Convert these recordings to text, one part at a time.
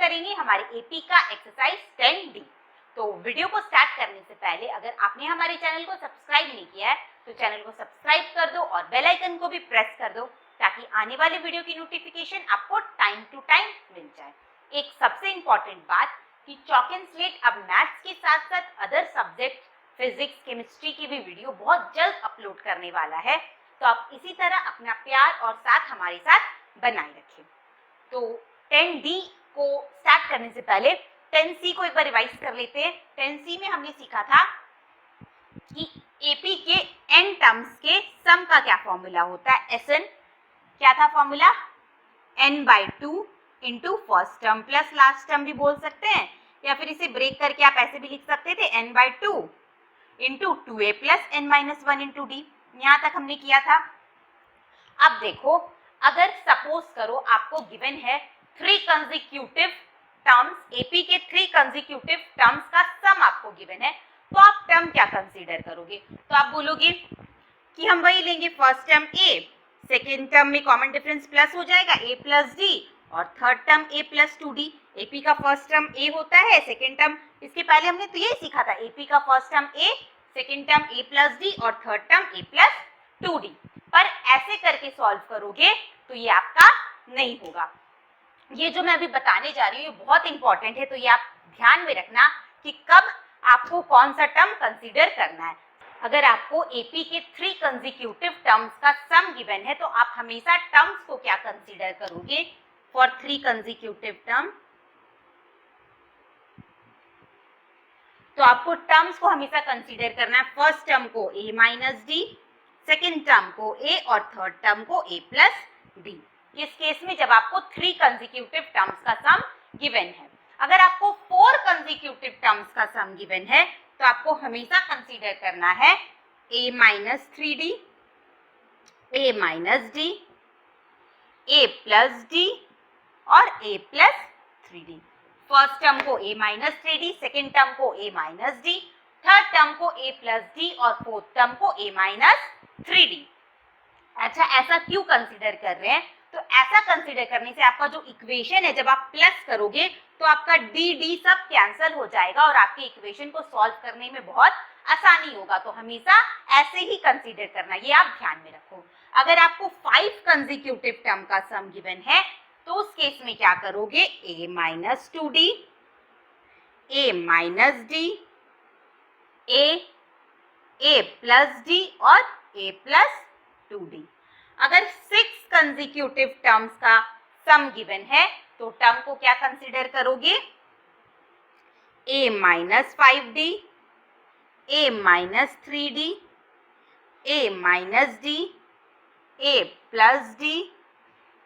करेंगे हमारे एपी का एक्सरसाइज 10D। तो वीडियो को स्टार्ट करने से पहले अगर आपने हमारे चैनल को सब्सक्राइब नहीं किया है तो चैनल को सब्सक्राइब कर दो और बेल आइकन को भी प्रेस कर दो ताकि आने वाले वीडियो की नोटिफिकेशन आपको टाइम टू टाइम मिल जाए। एक सबसे इम्पोर्टेंट बात कि चॉक एंड स्लेट अब मैथ्स के साथ साथ अदर सब्जेक्ट फिजिक्स केमिस्ट्री की भी वीडियो बहुत जल्द अपलोड करने वाला है, तो आप इसी तरह अपना प्यार और साथ हमारे साथ बनाए रखें। तो 10D को स्टार्ट करने से पहले 10C को एक बार रिवाइज कर लेते हैं। 10C में हमने सीखा था कि एपी के n टर्म्स के सम का क्या फॉर्मूला होता है। Sn क्या था formula, n/2 into first term plus last term भी बोल सकते हैं, या फिर इसे ब्रेक करके आप ऐसे भी लिख सकते थे n/2 into 2a plus n-1 into D. यहाँ तक हमने किया था। अब देखो, अगर सपोज करो आपको गिवन है 3 कंसेक्यूटिव टर्म्स, एपी के 3 कंसेक्यूटिव टर्म्स का सम आपको गिवन है, तो आप टर्म क्या कंसीडर करोगे? तो आप बोलोगे कि हम वही लेंगे first term a, second term में कॉमन डिफरेंस प्लस हो जाएगा a प्लस डी, और third term a plus 2d। AP का फर्स्ट टर्म a होता है, सेकेंड टर्म, इसके पहले हमने तो यही सीखा था, एपी का first term a, second term a plus D और third term a plus 2d। पर ऐसे करके सॉल्व करोगे तो ये आपका नहीं होगा। ये जो मैं अभी बताने जा रही हूँ ये बहुत इंपॉर्टेंट है, तो ये आप ध्यान में रखना कि कब आपको कौन सा टर्म कंसीडर करना है। अगर आपको एपी के 3 कंसेक्यूटिव टर्म्स का सम गिवन है तो आप हमेशा टर्म्स को क्या कंसीडर करोगे? फॉर 3 कंसेक्यूटिव टर्म, तो आपको टर्म्स को हमेशा कंसीडर करना है। फर्स्ट टर्म को a minus D, second term को a और थर्ड टर्म को a प्लस डी। किस केस में? जब आपको 3 कंसेक्यूटिव टर्म्स का सम गिवन है। अगर आपको 4 कंसेक्यूटिव टर्म्स का सम गिवन है तो आपको हमेशा कंसीडर करना है a minus 3d, a minus D, a plus D और a plus 3d। First term को a minus 3d, second term को a minus D, third term को a प्लस डी और फोर्थ टर्म को a माइनस 3d। अच्छा, ऐसा क्यों consider कर रहे हैं? तो ऐसा कंसीडर करने से आपका जो इक्वेशन है, जब आप प्लस करोगे तो आपका डी सब कैंसिल हो जाएगा और आपके इक्वेशन को सॉल्व करने में बहुत आसानी होगा। तो हमेशा ऐसे ही कंसीडर करना, ये आप ध्यान में रखो। अगर आपको 5 कंसेक्यूटिव टर्म का सम गिवन है तो उस केस में क्या करोगे? a minus 2d, a minus D, a plus D और a प्लस 2d। अगर 6 कंसेक्यूटिव टर्म्स का सम गिवन है तो टर्म को क्या कंसीडर करोगे? a minus 5d, a minus 3d, a minus d, a plus d,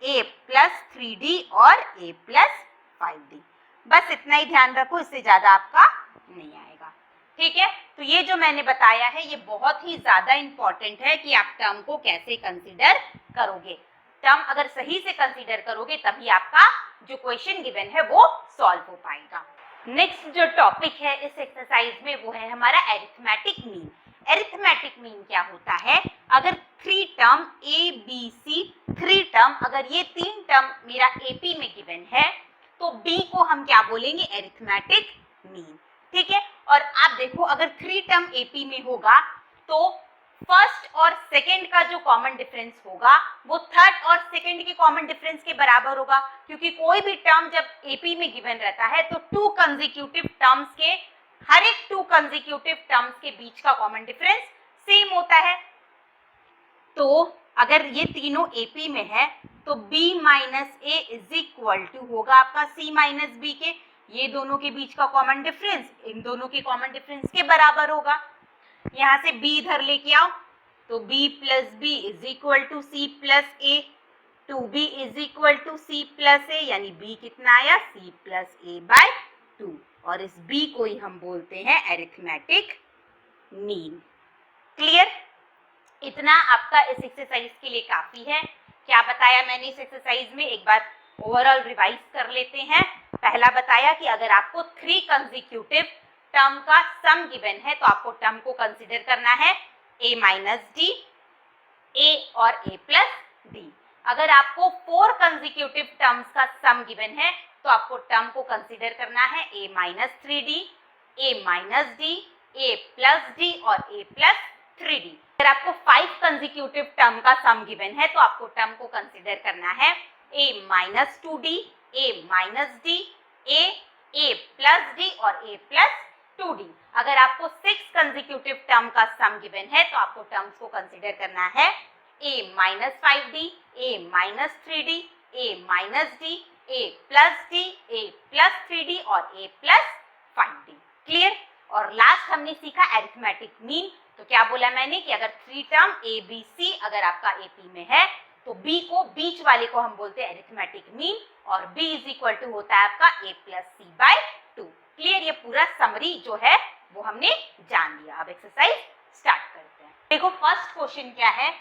a plus 3d और a plus 5d। बस इतना ही ध्यान रखो, इससे ज्यादा आपका नहीं आएगा। ठीक है, तो ये जो मैंने बताया है ये बहुत ही ज्यादा इंपॉर्टेंट है कि आप टर्म को कैसे कंसीडर करोगे। टर्म अगर सही से कंसीडर करोगे तभी आपका जो क्वेश्चन गिवन है वो सॉल्व हो पाएगा। नेक्स्ट जो टॉपिक है इस एक्सरसाइज में वो है हमारा एरिथमेटिक मीन। एरिथमेटिक मीन क्या होता है? अगर 3 term a b c 3 term, अगर ये 3 टर्म मेरा एपी में गिवन है तो b को हम क्या बोलेंगे? Arithmetic mean. ठीक है, और आप देखो अगर 3 टर्म एपी में होगा तो फर्स्ट और सेकंड का जो कॉमन डिफरेंस होगा वो थर्ड और सेकंड के कॉमन डिफरेंस के बराबर होगा, क्योंकि कोई भी टर्म जब एपी में गिवन रहता है तो 2 कंसेक्यूटिव टर्म्स के, हर एक 2 कंसेक्यूटिव टर्म्स के बीच का कॉमन डिफरेंस सेम होता है। तो अगर ये तीनों एपी में है तो b minus a is equal to होगा आपका c माइनस बी के, ये दोनों के बीच का कॉमन डिफरेंस इन दोनों के कॉमन डिफरेंस के बराबर होगा। यहाँ से b इधर लेके आओ तो b plus B is equal to c plus A, 2b is equal to c plus A, यानी b कितना आया? c प्लस ए बाय 2, और इस b को ही हम बोलते हैं एरिथमेटिक मीन। क्लियर? इतना आपका इस एक्सरसाइज के लिए काफी है। क्या बताया मैंने इस एक्सरसाइज में? एक बार ओवरऑल रिवाइज कर लेते हैं। पहला बताया कि अगर आपको 3 कंसेक्यूटिव टर्म का सम गिवन है तो आपको टर्म को कंसीडर करना है a माइनस डी, a और a प्लस डी। अगर आपको 4 कंसेक्यूटिव टर्म्स का सम गिवन है तो आपको टर्म को कंसीडर करना है a minus 3d, a minus d, a plus d और a प्लस 3d। अगर आपको 5 कंसेक्यूटिव टर्म का सम गिवन है तो आपको टर्म को कंसीडर करना है a minus 2d, a minus d, a plus d और a प्लस 2d। अगर आपको 6 कंसेक्यूटिव टर्म का सम गिवन है तो आपको टर्म्स को कंसीडर करना है a minus 5d, a minus 3d, a minus d, a plus d, a plus 3d और a प्लस 5d। क्लियर। और लास्ट हमने सीखा अरिथमेटिक मीन। तो क्या बोला मैंने कि अगर 3 टर्म a b c अगर आपका AP में है तो b को बीच वाले को हम बोलते हैं अरिथमेटिक मीन और b इज इक्वल टू होता है आपका a plus c by 2। Clear. ये पूरा समरी जो है वो हमने जान लिया। अब एक्सरसाइज स्टार्ट करते हैं। देखो फर्स्ट क्वेश्चन क्या है,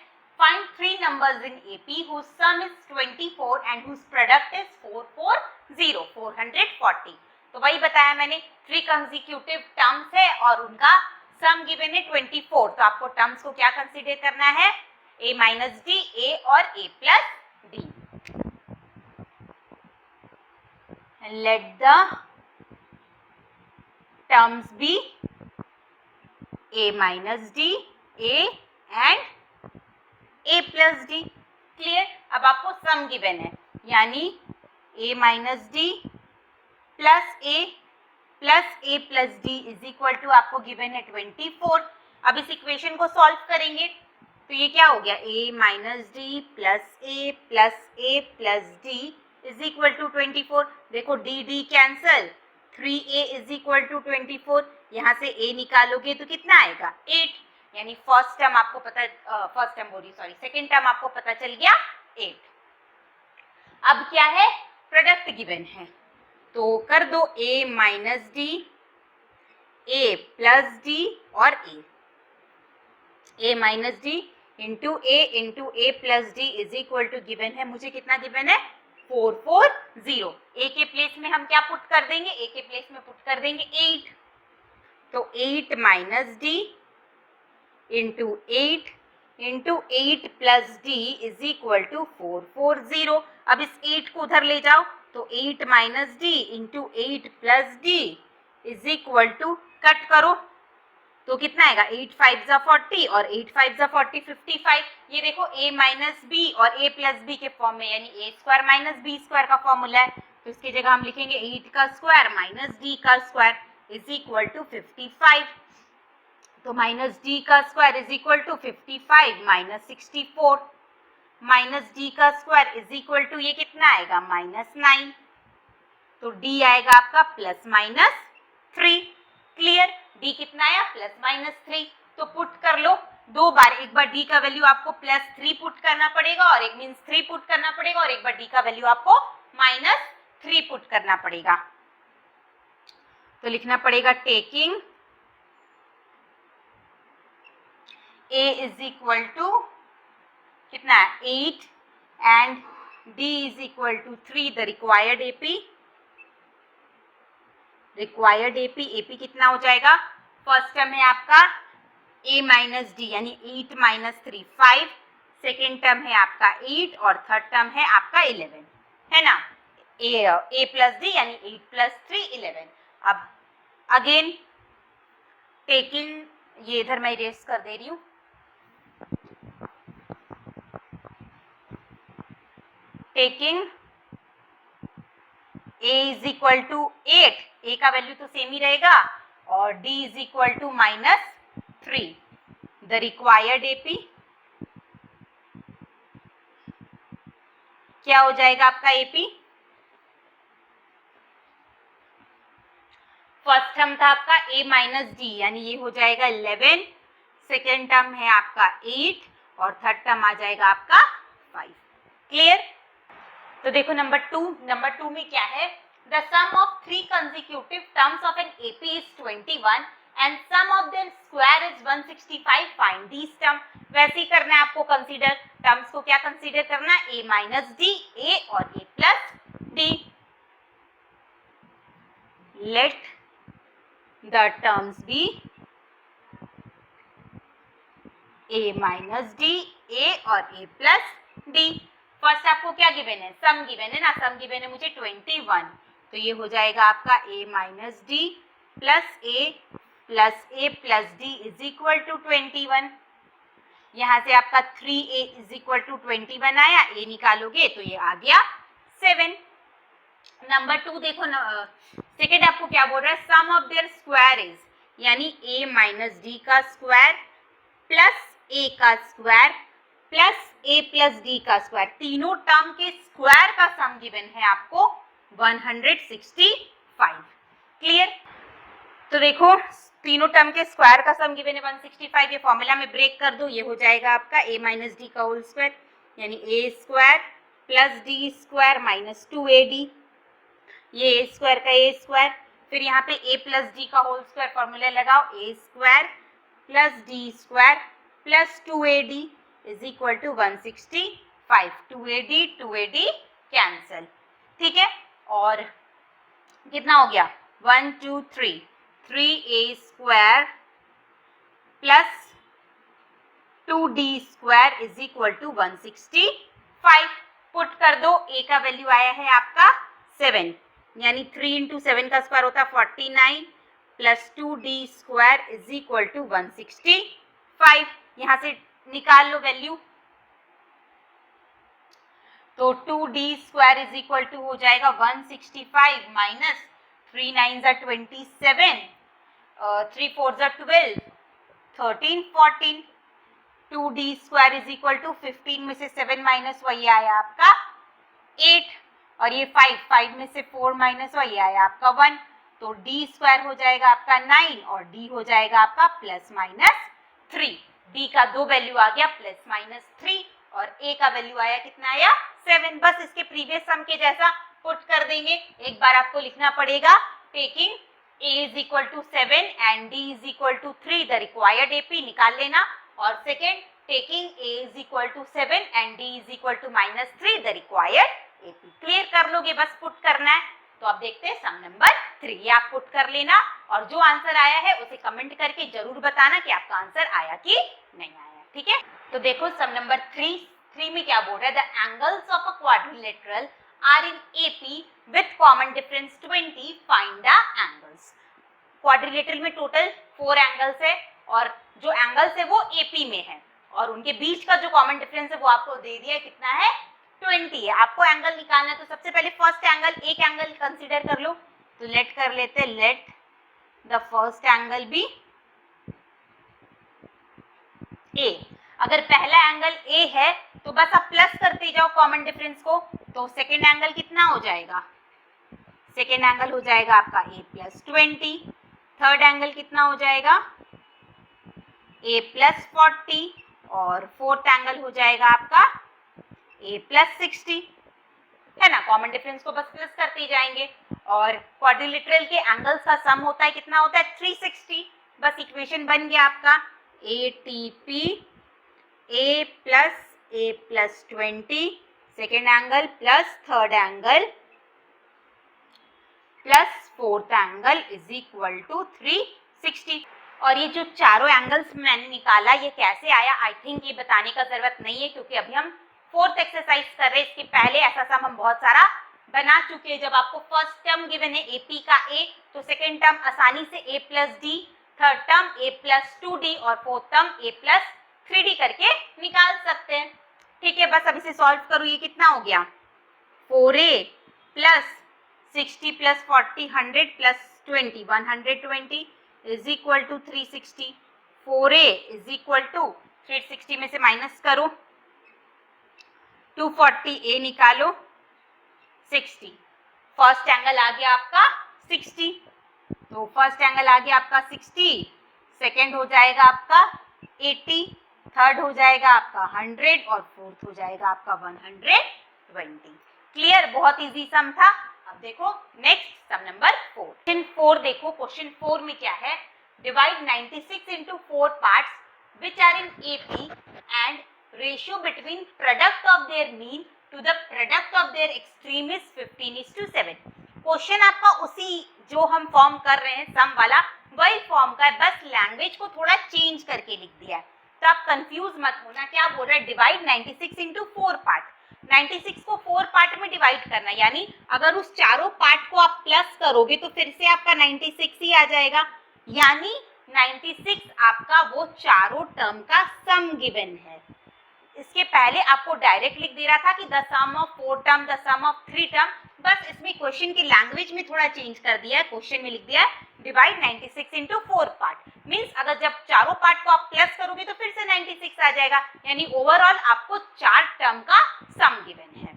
find 3 numbers in AP whose sum is 24 and whose product is 440 440। तो वही बताया मैंने, 3 कंसेक्यूटिव टर्म्स है और उनका सम गिवन है 24। तो आपको टर्म्स को क्या कंसीडर करना है, a माइनस डी, a और a plus D. Let the terms be a minus D, a and a plus d. Clear. अब आपको सम गिवन है यानी a minus D plus a plus D is equal to आपको given है 24। अब इस equation को सॉल्व करेंगे तो ये क्या हो गया, a minus D plus a plus D is equal to 24। देखो d d cancel, 3a is equal to 24। यहाँ से a निकालोगे तो कितना आएगा 8, यानी फर्स्ट टर्म आपको पता, फर्स्ट टर्म बोली सॉरी सेकेंड टर्म आपको पता चल गया 8। अब क्या है, प्रोडक्ट गिवन है तो कर दो a minus D, a plus D और a minus d into a plus D is equal to given है, मुझे कितना गिवन है 440। a के प्लेस में हम क्या पुट कर देंगे, a के प्लेस में पुट कर देंगे 8। तो 8 minus d into 8 plus D is equal to 440। अब इस 8 को उधर ले जाओ तो 8 minus d into 8 plus D is equal to, cut करो तो कितना आएगा 8 5 जा 40 और 8 5 जा 40 55। ये देखो a माइनस बी और a प्लस बी के फॉर्म में, यानी a square minus b square का फॉर्मूला है। तो इसकी जगह हम लिखेंगे 8 का स्क्वायर माइनस डी का स्क्वायर इज इक्वल टू 55। तो माइनस डी का square is equal to 55 minus 64 minus d का स्क्वायर इज इक्वल टू ये कितना आएगा -9। तो डी आएगा आपका प्लस माइनस 3। क्लियर। डी कितना आया +-3। तो पुट कर लो दो बार, एक बार डी का वैल्यू आपको +3 पुट करना पड़ेगा और एक मीन्स 3 पुट करना पड़ेगा और एक बार डी का वैल्यू आपको -3 पुट करना पड़ेगा। तो लिखना पड़ेगा taking a is equal to कितना 8 and d is equal to 3 the required AP कितना हो जाएगा, फर्स्ट टर्म है आपका a माइनस डी यानी 8 माइनस 3 5, सेकेंड टर्म है आपका 8 और थर्ड टर्म है आपका 11, है ना, a प्लस डी यानी 8 प्लस 3 11। अब अगेन टेकिंग, ये इधर मैं इरेज कर दे रही हूँ, taking a is equal to 8, a का वैल्यू तो सेम ही रहेगा और d is equal to -3 the required AP क्या हो जाएगा आपका AP, फर्स्ट टर्म था आपका a माइनस डी यानी ये हो जाएगा 11, सेकेंड टर्म है आपका 8 और थर्ड टर्म आ जाएगा आपका 5। क्लियर। तो देखो नंबर टू में क्या है, the sum of 3 consecutive terms of an AP is 21 and sum of their square is 165, find these term. वैसे ही करना है आपको कंसीडर, टर्म्स को क्या कंसीडर करना है, a माइनस डी, a और a plus D. Let the terms be a minus D, a और a प्लस डी। फर्स्ट आपको क्या गिवन है, सम गिवन है ना, सम गिवन है मुझे 21 तो ये हो जाएगा आपका a minus D plus a plus D is equal to 21। यहाँ से आपका 3a इज इक्वल टू 21 आया, a निकालोगे तो ये आ गया 7। नंबर 2 देखो, सेकेंड आपको क्या बोल रहा है, सम ऑफ देयर स्क्वायर इज, यानी a माइनस डी का स्क्वायर प्लस a का square plus a plus d का स्क्वायर, तीनों टर्म के स्क्वायर का सम गिवन है आपको 165। क्लियर? तो देखो तीनों टर्म के स्क्वायर का सम गिवन है 165, ये फॉर्मूला में ब्रेक कर दो, ये हो जाएगा आपका a माइनस डी का होल स्क्वायर, यानी a square plus d square minus 2ad, ये a स्क्वायर का a स्क्वायर, फिर यहाँ पे a प्लस डी का होल स्क्वायर फॉर्मूला लगाओ, a square plus d square plus 2ad is equal to 165, 2ad cancel. ठीक है, और कितना हो गया 1 2 3, 3a square plus 2d square is equal to 165। Put कर दो, a का वैल्यू आया है आपका 7, यानी 3 इंटू 7 का स्क्वायर होता है 49 plus 2d square is equal to 165। यहाँ से निकाल लो वैल्यू, तो 2d square is equal to हो जाएगा 165 माइनस 3 9 जा 27, 3 4 जा 12, 13 14, 2d square is equal to 15 में से 7 माइनस वही आया आपका 8, और ये 5 में से 4 माइनस वही आया आपका 1, तो d स्क्वायर हो जाएगा आपका 9 और d हो जाएगा आपका प्लस माइनस 3। d का दो वैल्यू आ गया प्लस माइनस 3 और a का वैल्यू आया कितना आया 7। बस इसके प्रीवियस सम के जैसा पुट कर देंगे। एक बार आपको लिखना पड़ेगा, taking a is equal to 7 and d is equal to 3 the required AP निकाल लेना, और second taking a is equal to 7 and d is equal to minus 3 the required AP। Clear कर लोगे, बस पुट करना है। तो अब देखते हैं सम नंबर 3, ये आप पुट कर लेना और जो आंसर आया है उसे कमेंट करके जरूर बताना कि आपका आंसर आया कि नहीं आया। ठीक है, तो देखो सम नंबर 3 में क्या बोल रहा है, the angles of a quadrilateral are in AP with common difference 20, find the angles. Quadrilateral में टोटल 4 एंगल्स है और जो एंगल्स है वो AP में है और उनके बीच का जो कॉमन डिफरेंस है वो आपको दे दिया है, कितना है 20 है। आपको एंगल निकालना है, तो सबसे पहले फर्स्ट एंगल, एक एंगल कंसीडर कर लो, तो लेट कर लेते हैं, let the first angle be A। अगर पहला एंगल A है तो बस आप प्लस करते जाओ कॉमन डिफरेंस को, तो सेकेंड एंगल कितना हो जाएगा, सेकेंड एंगल हो जाएगा आपका A प्लस 20, थर्ड एंगल कितना हो जाएगा A प्लस 40 और फोर्थ एंगल हो जाएगा आपका A प्लस 60, है ना। कॉमन डिफरेंस को बस प्लस करते जाएंगे और क्वाड्रिलेटरल के एंगल्स का सम होता है, कितना होता है 360। बस इक्वेशन बन गया आपका ATP A plus 20 second angle plus third angle plus fourth angle is equal to 360। और ये जो चारों एंगल्स मैंने निकाला ये कैसे आया, आई थिंक ये बताने का जरूरत नहीं है क्योंकि अभी हम फोर्थ एक्सरसाइज कर रहे हैं। इसके पहले ऐसा सम हम बहुत सारा बना चुके हैं। जब आपको फर्स्ट टर्म गिवन है AP का A, तो सेकेंड टर्म आसानी से A plus D, third term A plus 2D और fourth term A plus 3D करके निकाल सकते हैं। ठीक है, बस अब इसे सॉल्व करो। ये कितना हो गया 4A plus 60 plus 40 100 plus 20 120 is equal to 360। 4A is equal to 360 में से माइनस करो 240, A निकालो 60। फर्स्ट एंगल आ गया आपका 60, तो फर्स्ट एंगल आ गया आपका 60, सेकेंड हो जाएगा आपका 80, थर्ड हो जाएगा आपका 100 और फोर्थ हो जाएगा आपका 120। क्लियर, बहुत इजी सम था। अब देखो नेक्स्ट सम नंबर 4। क्वेश्चन 4 देखो, क्वेश्चन 4 में क्या है, divide 96 into 4 parts which are in AP and ratio between product of their mean to the product of their extreme is 15:7। Question आपका उसी जो हम फॉर्म कर रहे हैं सम वाला वही फॉर्म का है, बस लैंग्वेज को थोड़ा चेंज करके लिख दिया है। तो आप कंफ्यूज मत होना, क्या बोल रहा है, डिवाइड 96 into 4 पार्ट। 96 को 4 पार्ट में डिवाइड करना, यानी अगर उस चारों पार्ट को आप प्लस करोगे तो फिर से आपका 96 ही आ जाएगा, यानी 96 आपका वो चारों टर्म का सम गिवन है। इसके पहले आपको डायरेक्ट लिख दे रहा था कि the sum of 4 term, the sum of 3 term, बस इसमें क्वेश्चन की लैंग्वेज में थोड़ा चेंज कर दिया है। क्वेश्चन में लिख दिया है डिवाइड 96 इनटू 4 पार्ट, मींस अगर जब चारों पार्ट को आप प्लस करोगे तो फिर से 96 आ जाएगा, यानी ओवरऑल आपको 4 टर्म का सम गिवन है।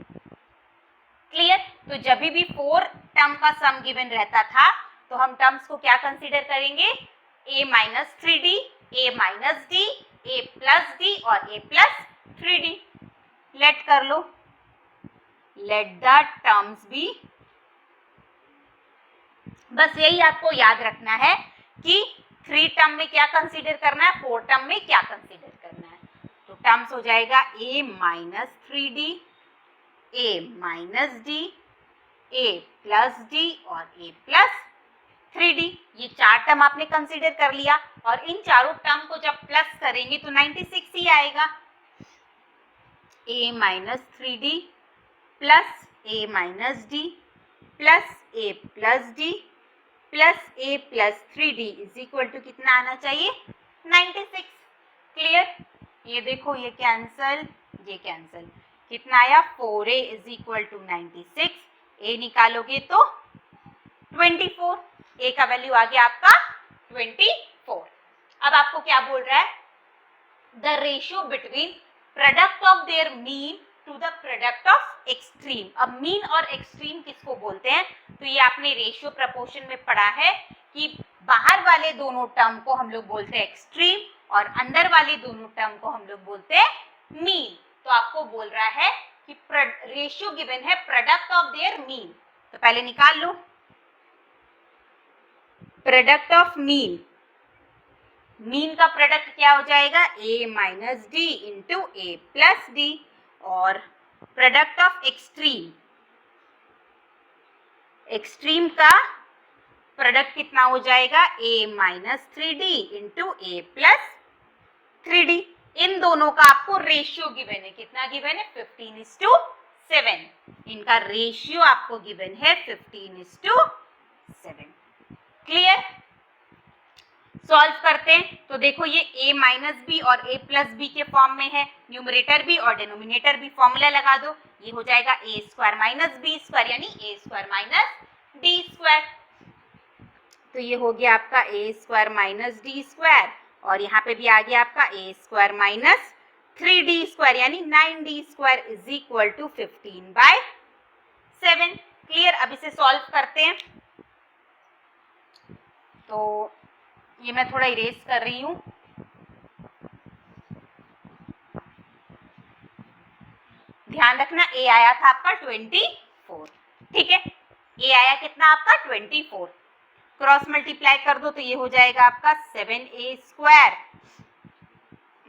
क्लियर? तो जब भी 4 टर्म का सम गिवन रहता था तो हम टर्म्स को क्या कंसीडर करेंगे, a minus 3d, a minus d, a plus d और a प्लस 3d। लेट कर लो, लेट द टर्म्स बी, बस यही आपको याद रखना है कि 3 टर्म में क्या कंसीडर करना है, 4 टर्म में क्या कंसीडर करना है। तो टर्म्स हो जाएगा a minus 3d, a minus d, a plus d और a प्लस 3d। ये 4 टर्म आपने कंसीडर कर लिया और इन चारों टर्म को जब प्लस करेंगे तो 96 ही आएगा। a minus 3d plus a minus d plus a plus d plus a plus 3d is equal to कितना आना चाहिए, 96। क्लियर? ये देखो, ये कैंसल, ये कैंसल, कितना आया, 4a is equal to 96, a निकालोगे तो 24, a का वैल्यू आ गया आपका 24। अब आपको क्या बोल रहा है, the ratio between product of their mean to the product of extreme. अब मीन और एक्सट्रीम किसको बोलते हैं, तो ये आपने रेशियो प्रपोर्शन में पढ़ा है कि बाहर वाले दोनों टर्म को हम लोग बोलते हैं एक्सट्रीम और अंदर वाले दोनों टर्म को हम लोग बोलते हैं मीन। तो आपको बोल रहा है कि रेशियो गिवन है प्रोडक्ट ऑफ देयर मीन, तो पहले निकाल लो प्रोडक्ट ऑफ मीन। मीन का प्रोडक्ट क्या हो जाएगा, a minus d into A plus D, और प्रोडक्ट ऑफ एक्सट्रीम, एक्सट्रीम का प्रोडक्ट कितना हो जाएगा, a minus 3d into A plus 3d। इन दोनों का आपको रेशियो गिवन है, कितना गिवन है, 15:7। इनका रेशियो आपको गिवन है 15:7। क्लियर? सॉल्व करते हैं तो देखो ये a माइनस बी और a प्लस बी के फॉर्म में है, न्यूमरेटर भी और डिनोमिनेटर भी, फॉर्मूला लगा दो, ये हो जाएगा a square minus b square यानी a square minus d square. तो ये हो गया आपका a square minus d square और यहाँ पे भी आ गया आपका a square minus 3d square यानी 9d square is equal to 15/7। Clear? अब इसे सॉल्व करते हैं तो ये मैं थोड़ा इरेज कर रही हूं, ध्यान रखना a आया था आपका 24, ठीक है, a आया कितना आपका 24, क्रॉस मल्टीप्लाई कर दो तो ये हो जाएगा आपका 7a square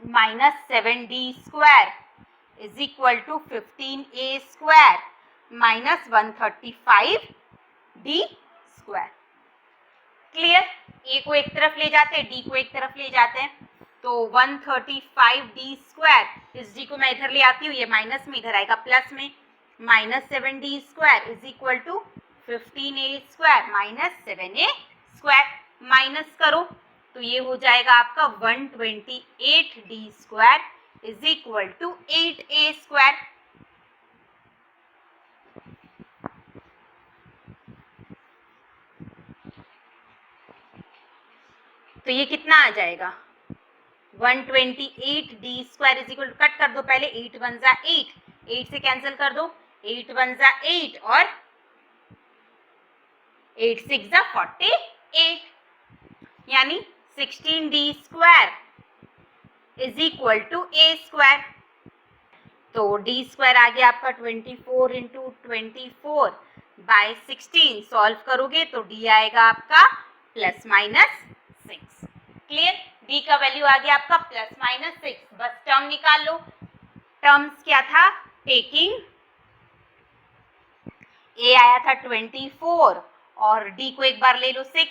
minus 7d square is equal to 15a square minus 135d square. Clear? a को एक तरफ ले जाते हैं, d को एक तरफ ले जाते हैं, तो 135d स्क्वायर, इस d को मैं इधर ले आती हूँ, ये माइनस में इधर आएगा प्लस में, minus 7d square is equal to 15a square minus 7a square. Minus करो तो ये हो जाएगा आपका 128d square is equal to 8a square. तो ये कितना आ जाएगा, 128d square is equal to, cut कर दो पहले, 8 1 जा 8, 8 से कैंसिल कर दो, 8 1 जा 8 और 8 6 जा 48, यानी 16d square is equal to a square. तो d स्क्वायर आ गया आपका 24 इंटू 24 बाय 16, सॉल्व करोगे तो d आएगा आपका प्लस माइनस 6। क्लियर? d का वैल्यू आ गया आपका प्लस माइनस 6। बस टर्म निकाल लो, टर्म्स क्या था, टेकिंग a आया था 24 और d को एक बार ले लो 6,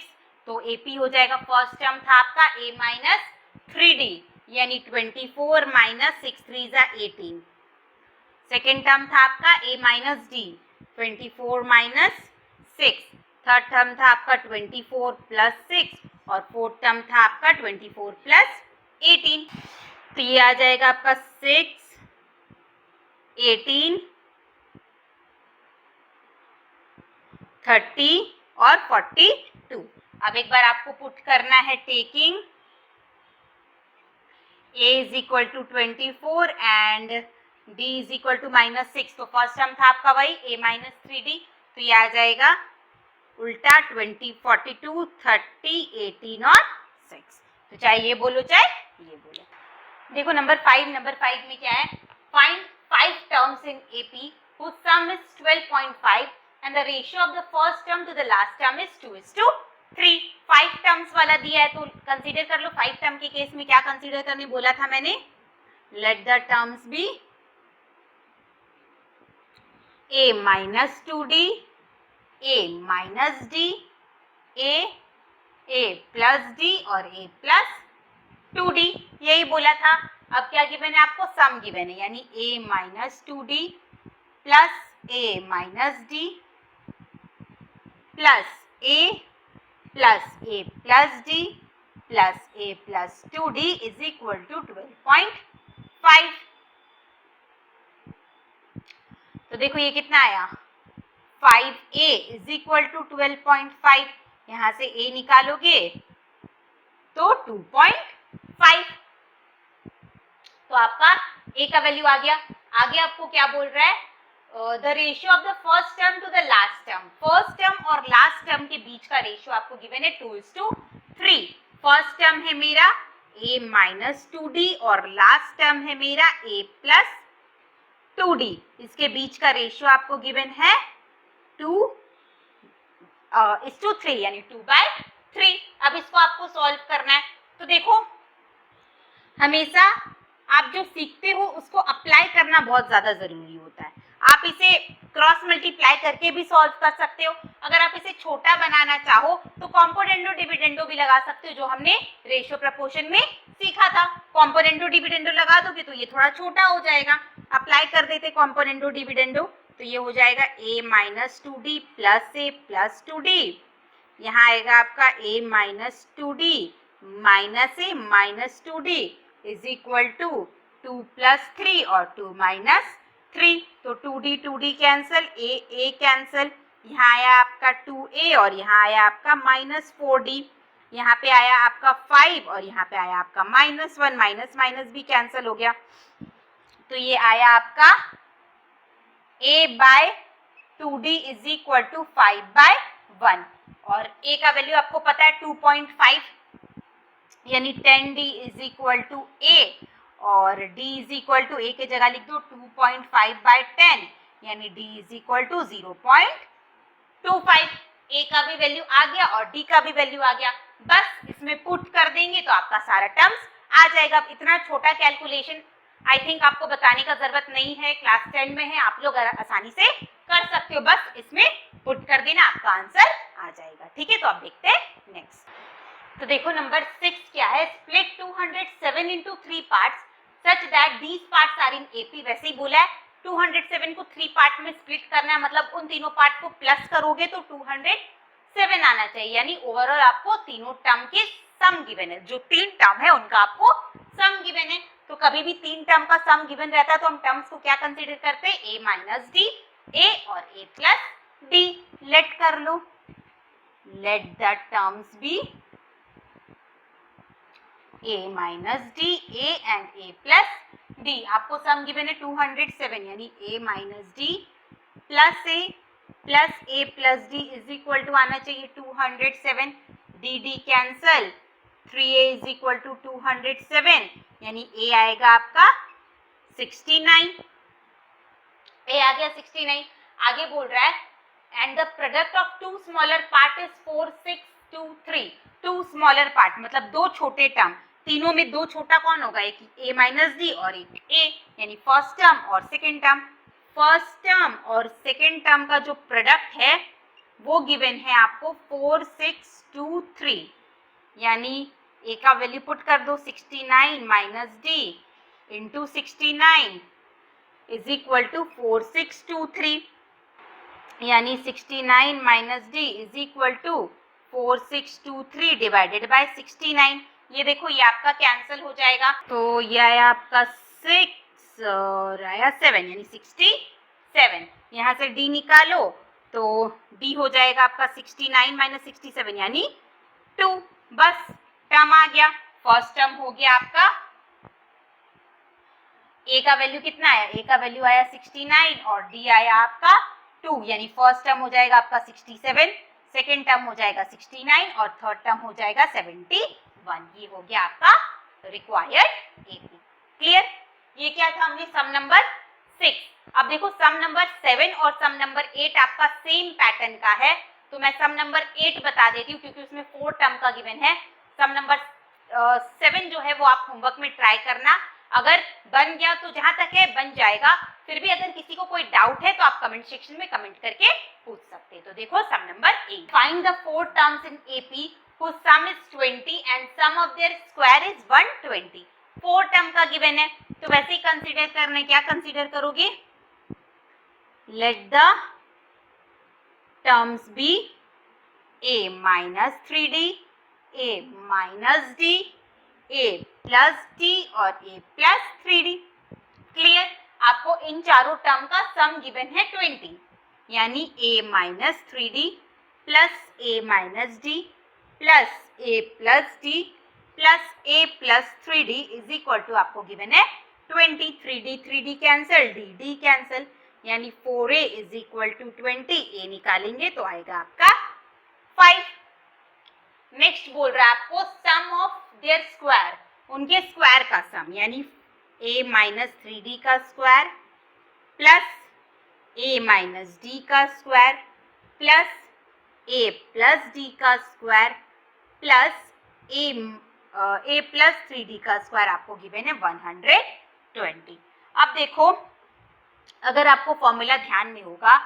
तो ap हो जाएगा, फर्स्ट टर्म था आपका a माइनस 3d यानी 24 माइनस 6 3 जा 18, सेकेंड टर्म था आपका a minus D, 24 minus 6, third term था आपका 24 प्लस 6 और फोर्थ टर्म था आपका 24 प्लस 18। तो ये आ जाएगा आपका 6, 18, 30 और 42। अब एक बार आपको पुट करना है taking a is equal to 24 and d is equal to minus 6। तो फर्स्ट टर्म था आपका वही a माइनस 3d, तो ये आ जाएगा उल्टा 20, 42, 30, 18 और 6। तो चाहे ये बोलो चाहे ये बोलो। देखो नंबर 5 में क्या है, find 5 terms in AP whose sum is 12.5 and the ratio of the first term to the last term is 2:3। 5 terms वाला दिया है तो कंसीडर कर लो। 5 टर्म के केस में क्या कंसीडर करने बोला था मैंने, let the terms be a minus 2d, a minus d, a plus d और a प्लस 2d, यही बोला था। अब क्या गिवन है आपको, सम गिवन है, यानी a minus 2d plus a minus d plus a plus d plus a plus 2d is equal to 12.5। तो देखो ये कितना आया, 5a इज इक्वल टू 12.5, यहां से a निकालोगे तो 2.5, तो आपका a का वैल्यू आ गया। आगे आपको क्या बोल रहा है, the ratio of the first term to the last term, first term और लास्ट टर्म के बीच का रेशियो आपको गिवन है 2:3। फर्स्ट टर्म है मेरा a माइनस 2d और लास्ट टर्म है मेरा a प्लस 2d, इसके बीच का रेशियो आपको गिवन है 2:3 यानी 2/3। अब इसको आपको सॉल्व करना है। तो देखो हमेशा आप जो सीखते हो उसको अप्लाई करना बहुत ज्यादा जरूरी होता है। आप इसे क्रॉस मल्टीप्लाई करके भी सॉल्व कर सकते हो। अगर आप इसे छोटा बनाना चाहो तो कॉम्पोनेंडो डिविडेंडो भी लगा सकते हो, जो हमने रेशियो प्रपोर्शन में सीखा था। कॉम्पोनेंडो डिविडेंडो लगा दोगे तो ये थोड़ा छोटा हो जाएगा। अप्लाई कर देते कॉम्पोनेंडो डिविडेंडो, तो ये हो जाएगा a minus 2d plus a plus 2d, यहाँ आएगा आपका a minus 2d minus a minus 2d is equal to 2 plus 3 और 2 माइनस 3, तो 2d कैंसिल, a कैंसिल, यहाँ आया आपका 2a और यहाँ आया आपका माइनस 4d, यहाँ पे आया आपका 5 और यहाँ पे आया आपका माइनस 1, माइनस माइनस भी कैंसिल हो गया। तो ये आया आपका a by 2d is equal to 5/1 और a का वैल्यू आपको पता है 2.5 यानी 10d is equal to a और d is equal to a के जगह लिख दो 2.5/10 यानी d is equal to 0.25। a का भी वैल्यू आ गया और d का भी वैल्यू आ गया, बस इसमें पुट कर देंगे तो आपका सारा टर्म्स आ जाएगा। अब इतना छोटा कैलकुलेशन आई थिंक आपको बताने का जरूरत नहीं है, क्लास 10 में है, आप लोग आसानी से कर सकते हो, बस इसमें पुट कर देना आपका आंसर आ जाएगा। ठीक है, तो आप देखते हैं नेक्स्ट। तो देखो नंबर 6 क्या है, split 207 into 3 parts such that these parts are in AP। वैसे ही बोला है 207 को 3 पार्ट में स्प्लिट करना है, मतलब उन तीनों पार्ट को प्लस करोगे तो 207 आना चाहिए, यानी ओवरऑल आपको तीनों टर्म के सम गिवन है, जो 3 टर्म है उनका आपको सम गिवन है। तो कभी भी 3 टर्म का सम गिवन रहता है तो हम टर्म्स को क्या कंसीडर करते हैं, a माइनस डी, a और a प्लस डी। लेट कर लो, let the terms be a minus D, a and a plus D. आपको सम गिवन है 207 यानी a minus D plus a plus D is equal to आना चाहिए 207, D cancel, 3a is equal to 207 यानी a आएगा आपका 69, a आ गया 69। आगे बोल रहा है and the product of two smaller part is 4, 6, 2, 3। Two smaller part मतलब दो छोटे टर्म, तीनों में दो छोटा कौन होगा, एक a माइनस डी और एक a, यानी फर्स्ट टर्म और सेकेंड टर्म। फर्स्ट टर्म और सेकेंड टर्म का जो प्रोडक्ट है वो गिवन है आपको 4, 6, 2, 3, यानी a का वैल्यू पुट कर दो 69 minus d into 69 is equal to 4623, यानी 69 minus d is equal to 4623 divided by 69। ये देखो ये आपका कैंसिल हो जाएगा, तो ये आया आपका 6 और आया 7 यानी 67। यहाँ से डी निकालो तो डी हो जाएगा आपका 69 माइनस 67 यानी 2। बस टर्म आ गया, फर्स्ट टर्म हो गया आपका। ए का वैल्यू कितना आया, ए का वैल्यू आया 69 और डी आया आपका 2, यानी फर्स्ट टर्म हो जाएगा आपका 67, सेकेंड टर्म हो जाएगा 69 और थर्ड टर्म हो जाएगा 71। ये हो गया आपका रिक्वायर्ड एपी। क्लियर? ये क्या था, हमने सम नंबर 6। अब देखो सम नंबर 7 और सम नंबर 8 आपका सेम पैटर्न का है, तो मैं सम नंबर 8 बता देती हूँ क्योंकि उसमें 4 टर्म का गिवन है। सम नंबर 7 जो है वो आप होमवर्क में ट्राई करना, अगर बन गया तो जहां तक है बन जाएगा, फिर भी अगर किसी को कोई डाउट है तो आप कमेंट सेक्शन में कमेंट करके पूछ सकते हैं। तो देखो sum number 8, find the 4 terms in AP whose sum is 20 and sum of their square is 120। 4 term का गिवन है, तो वैसे ही कंसीडर करना है, क्या कंसीडर करोगे, let the terms be a minus 3d, a minus d, a plus d और a plus 3d। Clear? आपको इन चारों टर्म का सम गिवन है 20, यानी a minus 3d plus a minus d plus a plus d plus a plus 3d is equal to आपको given है 20। 3d cancel, d cancel, यानी 4a is equal to 20। a निकालेंगे तो आएगा आपका 5। नेक्स्ट बोल रहा है आपको सम ऑफ देयर स्क्वायर, उनके स्क्वायर का सम, यानी a माइनस 3d का square plus a minus d का square plus a plus d का square plus a plus 3d का स्क्वायर आपको गिवन है 120। अब देखो अगर आपको फॉर्मूला ध्यान में होगा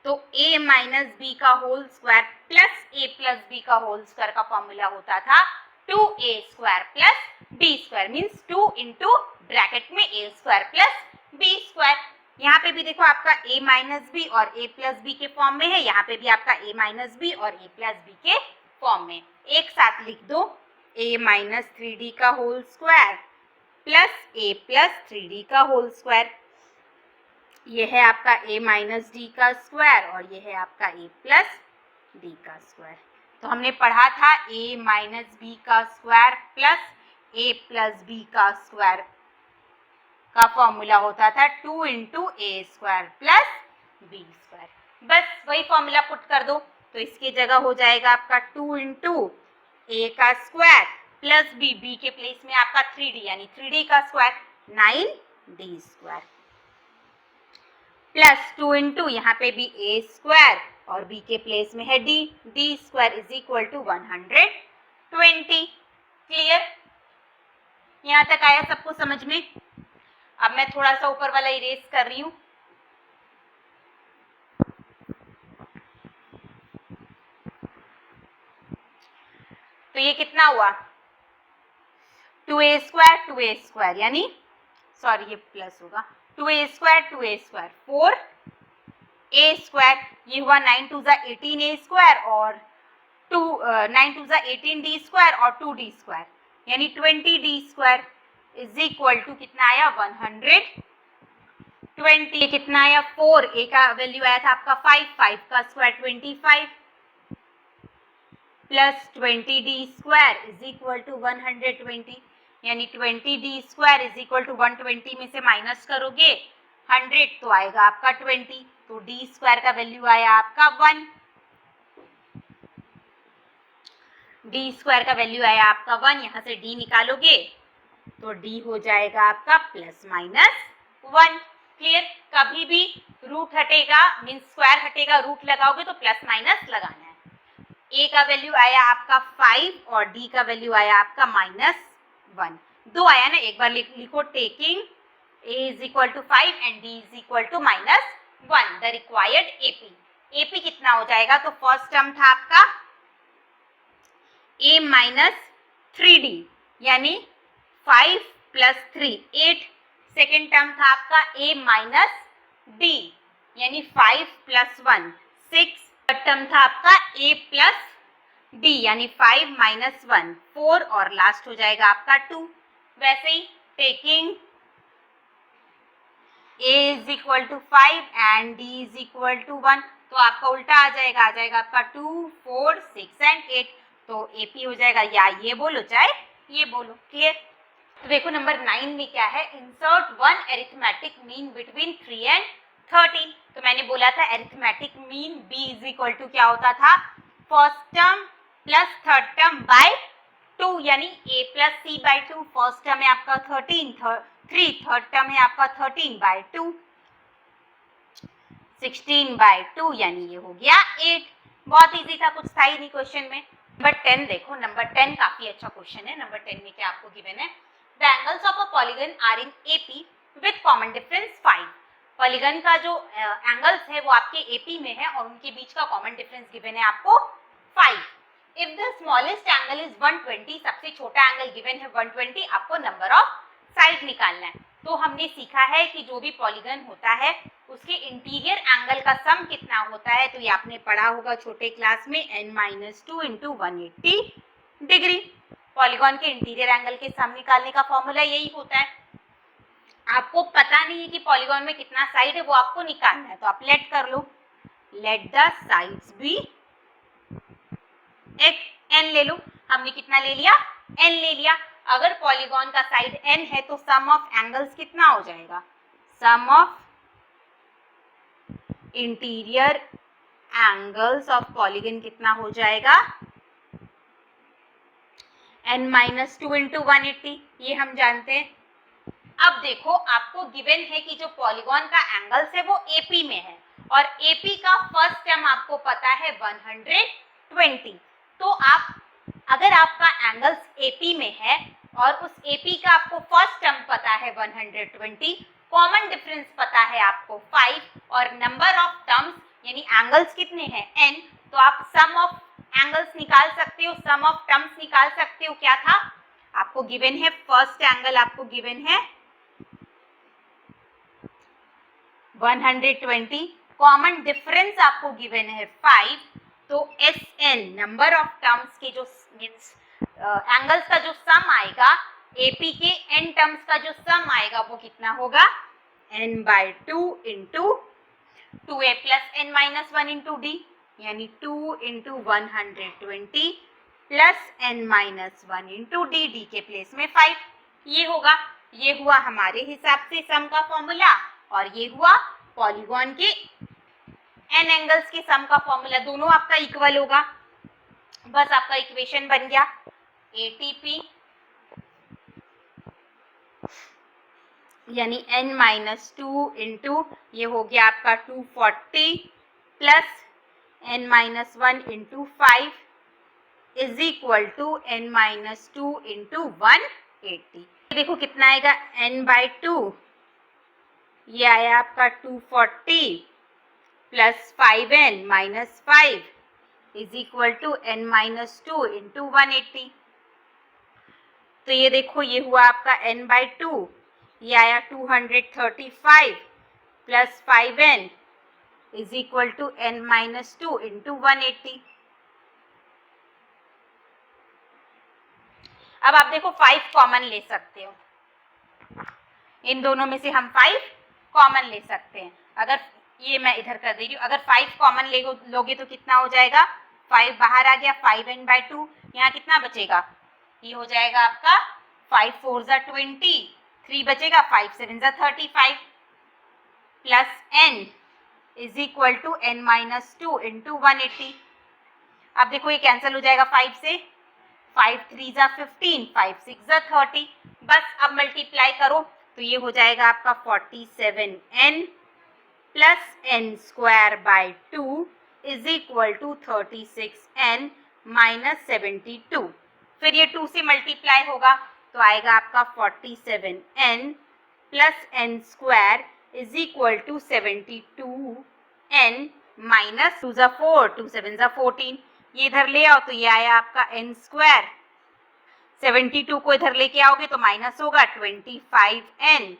तो a माइनस बी का whole square plus a plus b का होल स्क्वायर का फॉर्मूला होता था 2a square plus b square, means 2 into bracket में a square plus b square. यहाँ पे भी देखो आपका a माइनस बी और a प्लस बी के फॉर्म में है, यहाँ पे भी आपका a माइनस बी और a प्लस बी के फॉर्म में। एक साथ लिख दो, a माइनस 3d का whole square plus a plus 3d का होल स्क्वायर, ये है आपका a माइनस डी का स्क्वायर और ये है आपका a प्लस डी का स्क्वायर। तो हमने पढ़ा था a माइनस बी का square plus a plus b का स्क्वायर का फॉर्मूला होता था 2 into a square plus b square. बस वही फॉर्मूला पुट कर दो, तो इसकी जगह हो जाएगा आपका 2 इंटू ए का स्क्वायर प्लस बी, बी के प्लेस में आपका 3d यानी 3d का square 9d square plus 2 into यहाँ पे भी a स्क्वायर और b के प्लेस में है d square is equal to 120। Clear? यहाँ तक आया सबको समझ में? अब मैं थोड़ा सा ऊपर वाला इरेज कर रही हूँ। तो ये कितना हुआ, 2a स्क्वायर यानी सॉरी ये प्लस होगा 2a स्क्वायर 4a स्क्वायर, ये हुआ 9 टू ज़ा 18a स्क्वायर और 9 टू ज़ा 18d स्क्वायर और 2d स्क्वायर, यानी 20d square is equal to कितना आया 120। कितना आया 4, a का वैल्यू आया था आपका 5 का square 25 plus 20d square is equal to 120, यानी 20d square is equal to 120 में से माइनस करोगे 100 तो आएगा आपका 20, तो d स्क्वायर का वैल्यू आया आपका 1, d स्क्वायर का वैल्यू आया आपका 1। यहाँ से d निकालोगे तो d हो जाएगा आपका प्लस माइनस 1। क्लियर? कभी भी रूट हटेगा मीन्स स्क्वायर हटेगा, रूट लगाओगे तो प्लस माइनस लगाना है। a का वैल्यू आया आपका 5 और d का वैल्यू आया आपका -1, 2 आया ना, एक बार लिखो taking a is equal to 5 and d is equal to -1 the required AP कितना हो जाएगा, तो फर्स्ट टर्म था आपका a माइनस 3d यानी 5 प्लस 3 8, सेकेंड टर्म था आपका a माइनस d यानी 5 प्लस 1 6। थर्ड टर्म था आपका a प्लस d यानी 5 माइनस 1 4 और लास्ट हो जाएगा आपका 2। वैसे ही taking a is equal to 5 and d is equal to 1 तो आपका उल्टा आ जाएगा आपका 2 4 6 एंड 8 तो AP हो जाएगा, या ये बोलो चाहे ये बोलो। क्लियर? तो देखो नंबर 9 में क्या है, insert one arithmetic mean between 3 and 13। तो मैंने बोला था arithmetic mean b is equal to क्या होता था, first term plus third term by 2 यानी a plus c by 2। First term है आपका 3 थर्ड टर्म है आपका 13 बाय 2 16 बाय 2 यानी ये हो गया 8। बहुत इजी था, कुछ था ही नहीं क्वेश्चन में। नंबर 10 देखो, नंबर 10 काफी अच्छा क्वेश्चन है। नंबर 10 में क्या आपको गिवन है, the angles of a polygon are in AP with common difference 5। Polygon का जो एंगल्स है वो आपके AP में है और उनके बीच का कॉमन डिफरेंस गिवन है आपको 5। If the smallest angle is 120, सबसे छोटा एंगल गिवन है 120, आपको नंबर ऑफ साइड निकालना है। तो हमने सीखा है कि जो भी पॉलीगन होता है उसके इंटीरियर एंगल का सम कितना होता है, तो ये आपने पढ़ा होगा छोटे क्लास में, n-2 इंटू 180 डिग्री। पॉलीगन के इंटीरियर एंगल के सम निकालने का फॉर्मूला यही होता है। आपको पता नहीं है कि पॉलीगन में कितना साइड है, वो आपको निकालना है, तो आप लेट कर लो, लेट द साइड्स बी एक n ले लो। हमने कितना ले लिया, n ले लिया। अगर पॉलीगन का साइड n है तो सम ऑफ एंगल्स कितना हो जाएगा, sum of interior angles of polygon कितना हो जाएगा, n-2 इंटू 180, ये हम जानते हैं। अब देखो आपको गिवन है कि जो पॉलीगन का एंगल्स है वो AP में है और AP का फर्स्ट टर्म आपको पता है 120। तो आप अगर आपका एंगल्स AP में है और उस AP का आपको फर्स्ट टर्म पता है 120, कॉमन डिफरेंस पता है आपको 5 और नंबर ऑफ टर्म्स यानी एंगल्स कितने हैं n, तो आप सम ऑफ एंगल्स निकाल सकते हो, सम ऑफ टर्म्स निकाल सकते हो। क्या था आपको गिवन है, फर्स्ट एंगल आपको गिवन है 120, कॉमन डिफरेंस आपको गिवन है 5, तो SN नंबर ऑफ टर्म्स के जो मींस एंगल्स का जो सम आएगा, AP के n टर्म्स का जो सम आएगा वो कितना होगा, n/2 into 2a plus n-1 into d यानी 2 into 120 plus n-1 into d के प्लेस में 5, ये होगा। ये हुआ हमारे हिसाब से सम का फॉर्मूला और ये हुआ पॉलीगन के n एंगल्स के सम का फॉर्मूला। दोनों आपका इक्वल होगा, बस आपका इक्वेशन बन गया ATP यानी n-2 इंटू ये हो गया आपका 240 plus n-1 into 5 is equal to n-2 into 180। देखो कितना आएगा, n/2 ये आया आपका 240 plus 5n minus 5 is equal to n-2 into 180। तो ये देखो ये हुआ आपका n/2, ये आया 235 plus 5n is equal to n-2 into 180। अब आप देखो 5 कॉमन ले सकते हो, इन दोनों में से हम 5 कॉमन ले सकते हैं। अगर ये मैं इधर कर दे रही हूँ, अगर 5 कॉमन लोगे तो कितना हो जाएगा, 5 बाहर आ गया, 5n/2, यहाँ कितना बचेगा, ये हो जाएगा आपका 5 4 जा 20, 3 बचेगा, 5 7 जा 35 plus n is equal to n-2 into 180। अब देखो ये कैंसिल हो जाएगा 5 से, 5 3 जा 15, 5 6 जा 30, बस अब मल्टीप्लाई करो तो ये हो जाएगा आपका 47n plus n square by 2 is equal to 36n minus 72। फिर ये 2 से मल्टीप्लाई होगा तो आएगा आपका 47n plus n square is equal to 72n minus 2 जा 4, 2 7 जा 14, ये इधर ले आओ तो ये आया आपका n स्क्वायर, 72 को इधर लेके आओगे तो माइनस होगा 25n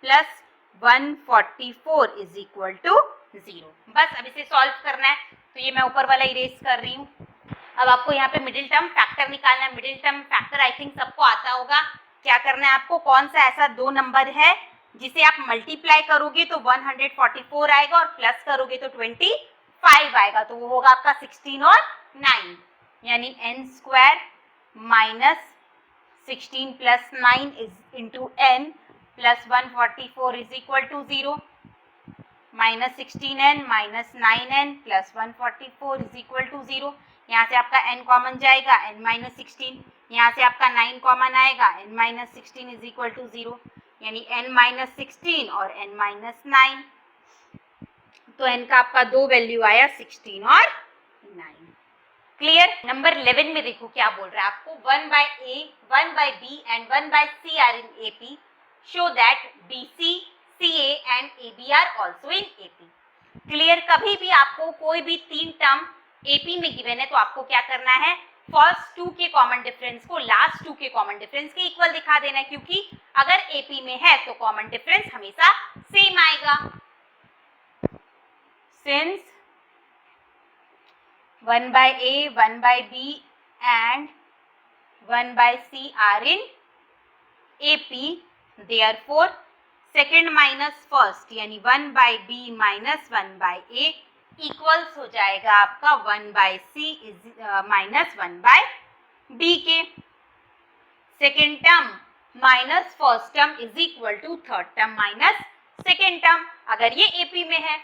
plus 144 is equal to 0। बस अब इसे सॉल्व करना है, तो ये मैं ऊपर वाला इरेज कर रही हूँ। अब आपको यहाँ पे मिडिल टर्म फैक्टर निकालना है। Middle term factor I think सबको आता होगा। क्या करना है आपको, कौन सा ऐसा दो नंबर है जिसे आप मल्टीप्लाई करोगे तो 144 आएगा और प्लस करोगे तो 25 आएगा, तो वो होगा आपका 16 और 9, यानी n square minus 16 plus 9 is into n plus 144 is equal to 0, minus 16n minus 9n plus 144 is equal to 0। यहाँ से आपका n कॉमन जाएगा, n माइनस 16, यहाँ से आपका 9 कॉमन आएगा, n minus 16 is equal to 0, यानी n माइनस 16 और n माइनस 9, तो n का आपका दो वैल्यू आया 16 और 9। क्लियर। नंबर 11 में देखो क्या बोल रहा है आपको, 1 by a, 1 by b and 1 by c are in AP, show that BC, CA and AB are also in AP। Clear. कभी भी आपको कोई भी तीन टर्म AP में गिवन है तो आपको क्या करना है, फर्स्ट टू के कॉमन डिफरेंस को लास्ट टू के कॉमन डिफरेंस के इक्वल दिखा देना है, क्योंकि अगर AP में है तो कॉमन डिफरेंस हमेशा सेम आएगा। Since 1 by A, 1 by B and 1 by C are in AP, therefore second minus first यानी 1 by B minus 1 by A equals हो जाएगा आपका 1 by C minus 1 by B के। Second term minus first term is equal to third term minus second term, अगर ये AP में है।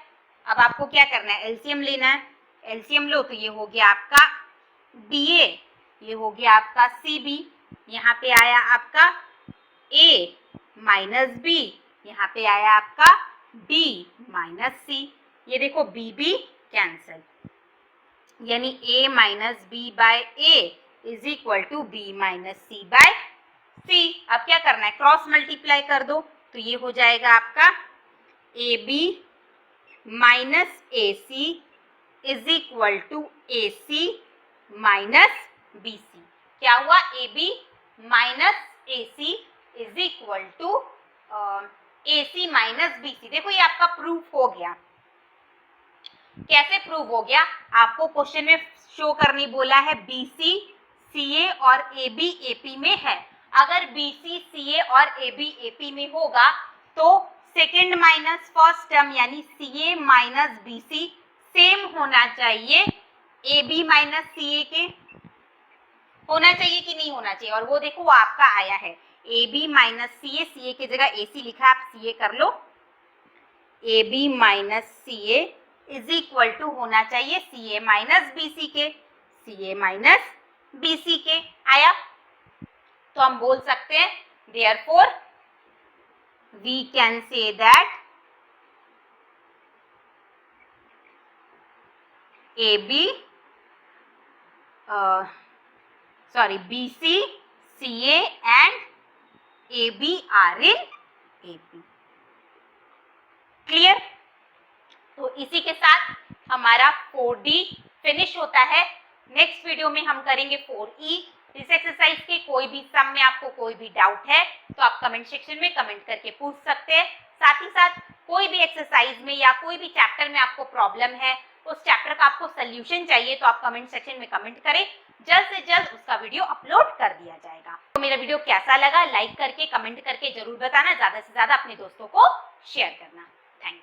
अब आपको क्या करना है, एलसीएम लेना है। एलसीएम लो तो ये हो गया आपका BA, ये हो गया आपका CB, यहाँ पे आया आपका A माइनस B, यहाँ पे आया आपका B माइनस C। ये देखो B कैंसल, यानी A minus B by A is equal to B minus C by C। अब क्या करना है, क्रॉस मल्टीप्लाई कर दो तो ये हो जाएगा आपका AB minus AC is equal to AC minus BC। क्या हुआ, AB minus AC is equal to AC minus BC। देखो ये आपका प्रूफ हो गया। कैसे प्रूव हो गया, आपको क्वेश्चन में शो करने बोला है BC, CA और AB AP में है। अगर BC, CA और AB AP में होगा तो सेकेंड माइनस फर्स्ट टर्म यानी CA माइनस BC सेम होना चाहिए AB माइनस CA के। होना चाहिए कि नहीं होना चाहिए, और वो देखो वो आपका आया है AB माइनस CA, CA की जगह AC लिखा, आप CA कर लो। AB minus CA is equal to होना चाहिए CA माइनस BC के, CA माइनस BC के। आया, तो हम बोल सकते हैं therefore we can say that BC, CA and AB are in AP। Clear. तो इसी के साथ हमारा 4D फिनिश होता है। नेक्स्ट वीडियो में हम करेंगे 4E। इस एक्सरसाइज के कोई भी सम में आपको कोई भी डाउट है तो आप कमेंट सेक्शन में कमेंट करके पूछ सकते हैं। साथ ही साथ कोई भी एक्सरसाइज में या कोई भी चैप्टर में आपको प्रॉब्लम है, उस चैप्टर का आपको सोल्यूशन चाहिए तो आप कमेंट सेक्शन में कमेंट करें, जल्द से जल्द उसका वीडियो अपलोड कर दिया जाएगा। तो मेरा वीडियो कैसा लगा लाइक करके कमेंट करके जरूर बताना, ज्यादा से ज्यादा अपने दोस्तों को शेयर करना। Thank you.